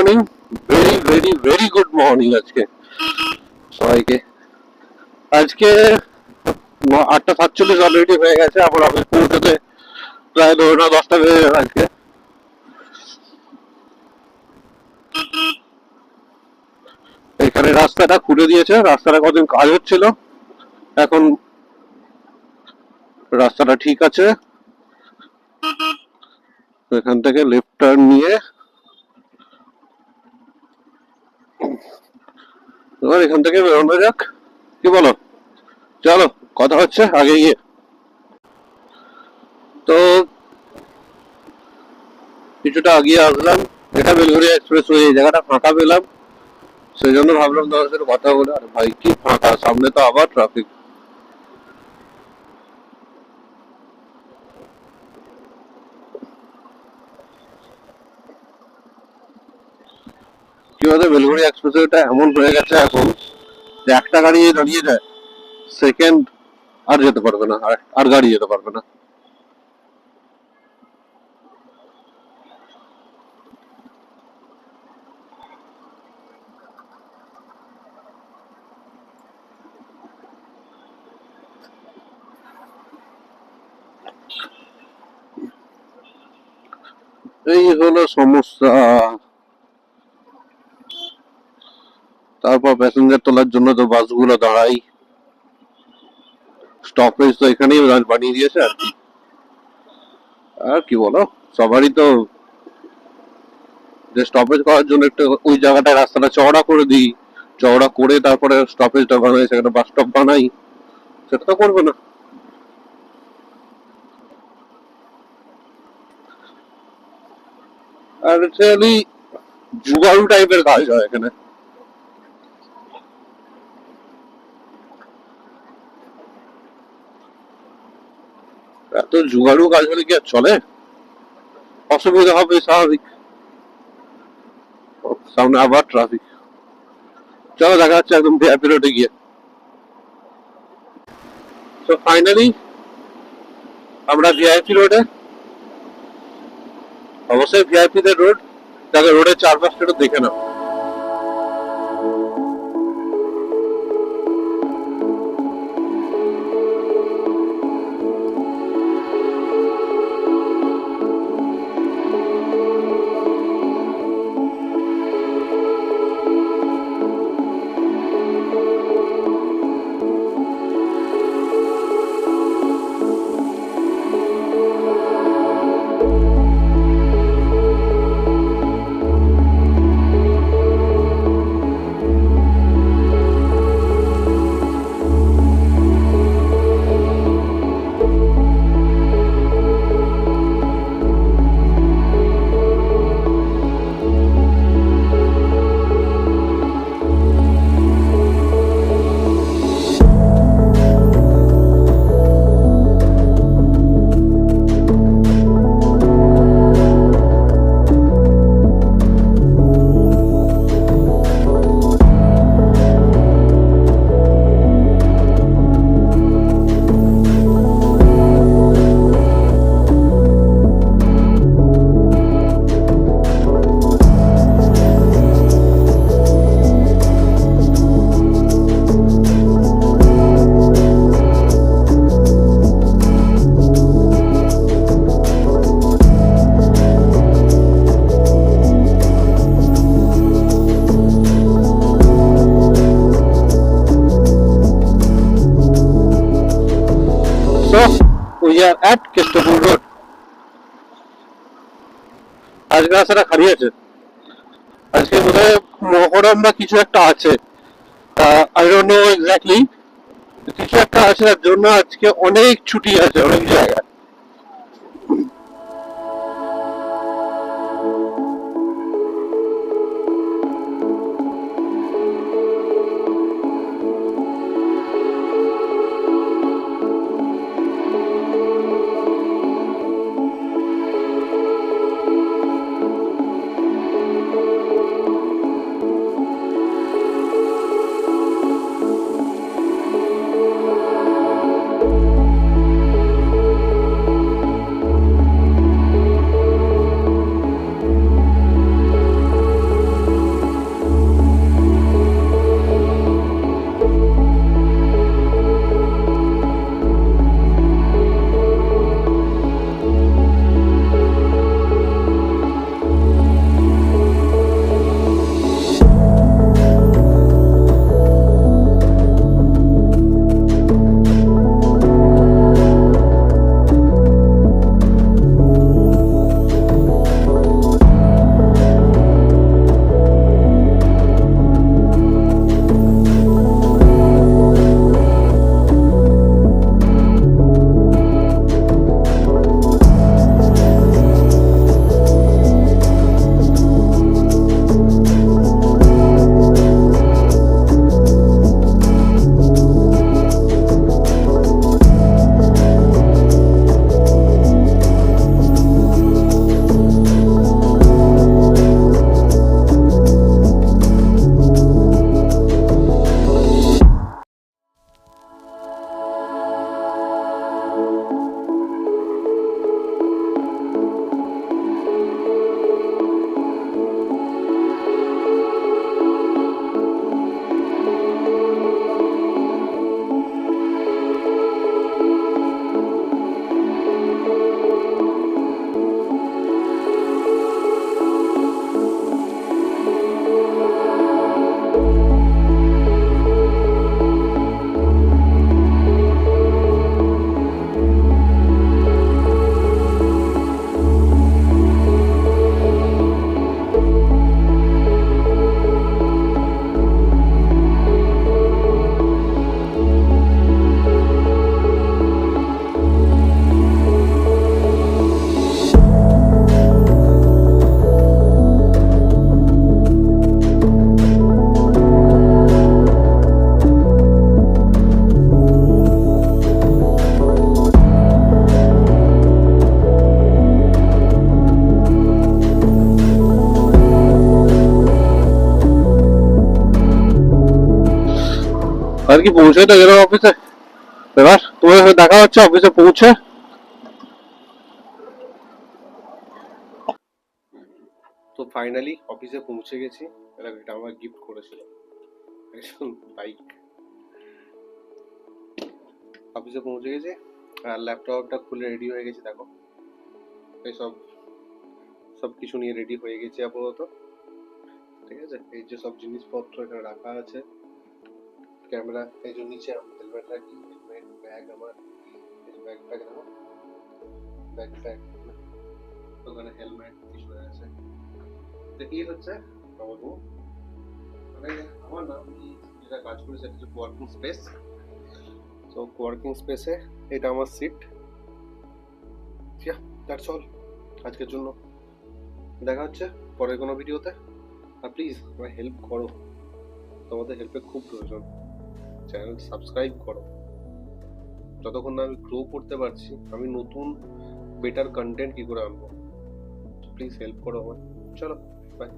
Morning, very very very good morning আজকে সবাইকে। আজকে 8:47 অলরেডি হয়ে গেছে, আবার অফিস পৌঁছতে প্রায় ধরো না 10টা বেজে যাবে আজকে। এখানে রাস্তাটা খুলে দিয়েছে, রাস্তাটা কদিন কাজ হচ্ছিল, এখন রাস্তাটা ঠিক আছে। এখান থেকে লেফট টার্ন নিয়ে এবার এখান থেকে বেরোনো যাক, কি বলো? চলো কথা হচ্ছে আগে গিয়ে। তো কিছুটা আগিয়ে আসলাম, এটা বেলঘরিয়া এক্সপ্রেস ওয়ে, এই জায়গাটা ফাঁকা পেলাম, সেই জন্য ভাবলাম তোমার সাথে কথা বলে। আর ভাই কি ফাঁকা, সামনে তো আবার ট্রাফিক। কি বলতো, বেলঘরিয়া এক্সপ্রেস ওয়েটা এমন হয়ে গেছে এখন যে একটা গাড়ি দাঁড়িয়ে যায়, সেকেন্ড আর যেতে পারবে না, আর গাড়ি যেতে পারবে না। এই হলো সমস্যা। তারপর প্যাসেঞ্জার তোলার জন্য তো বাসগুলো দাঁড়াই, স্টপেজ তো এখানেই বানিয়ে দিয়েছে। আর কি বলো, সবারই তো যে স্টপেজ করার জন্য একটা ওই জায়গাটায় রাস্তাটা চওড়া করে দিই, চওড়া করে তারপরে স্টপেজটা বানাই, সেখানে বাস স্টপ বানাই, সেটা তো করবে না। আর অ্যাকচুয়ালি জুগাড়ু টাইপের কাজ হয় এখানে। এত জুগাড়ু কাজ হলে কি আর চলে? অসুবিধা হবে স্বাভাবিক। সামনে আবার ট্রাফিক। চলো দেখা যাচ্ছে একদম ভিআইপি রোডে গিয়ে। তো ফাইনালি আমরা ভিআইপি রোডে, অবশ্যই ভিআইপি দের রোড, তাকে রোডের চারপাশটা একটু দেখে নাও। So we are at Keshtopur road. আজকে রাস্তাটা খালি আছে, আজকে বোধহয় মহরম বা কিছু একটা আছে, আই ডোন্ট নো এক্স্যাক্টলি, কিছু একটা আছে, তার জন্য আজকে অনেক ছুটি আছে অনেক জায়গায়। এবার কি পৌঁছে তো গেলাম অফিসে, এবার তোমার সাথে দেখা হচ্ছে অফিসে পৌঁছে। তো ফাইনালি অফিসে পৌঁছে গেছি। এটা আমার গিফট করেছিল বাইক। অফিসে পৌঁছে গেছি আর ল্যাপটপটা খুলে রেডি হয়ে গেছি। দেখো এই সব কিছু নিয়ে রেডি হয়ে গেছি আপাতত। ঠিক আছে, এই যে সব জিনিসপত্র এখানে রাখা আছে, ক্যামেরা এই যে নিচে আমি হেলমেট রাখি, হেলমেট ব্যাগ আমার এই যে ব্যাগ দেখো, ব্যাগ ওখানে হেলমেট কিছু আছে। তো এই হচ্ছে আমার রুম, মানে আমার না আমি যেটা কাজ করি সেটা হচ্ছে কোয়ার্কিং স্পেস। তো কোয়ার্কিং স্পেসে এটা আমার সিট। দ্যাটস অল আজকের জন্য। দেখা হচ্ছে পরের কোনো ভিডিওতে। আর প্লিজ আমায় হেল্প করো, তোমাদের হেল্পের খুব প্রয়োজন। চ্যানেল সাবস্ক্রাইব করো, যতক্ষণ না আমি গ্রো করতে পারছি আমি নতুন বেটার কন্টেন্ট কি করে আনবো। প্লিজ হেল্প করো আমায়। চলো বাই।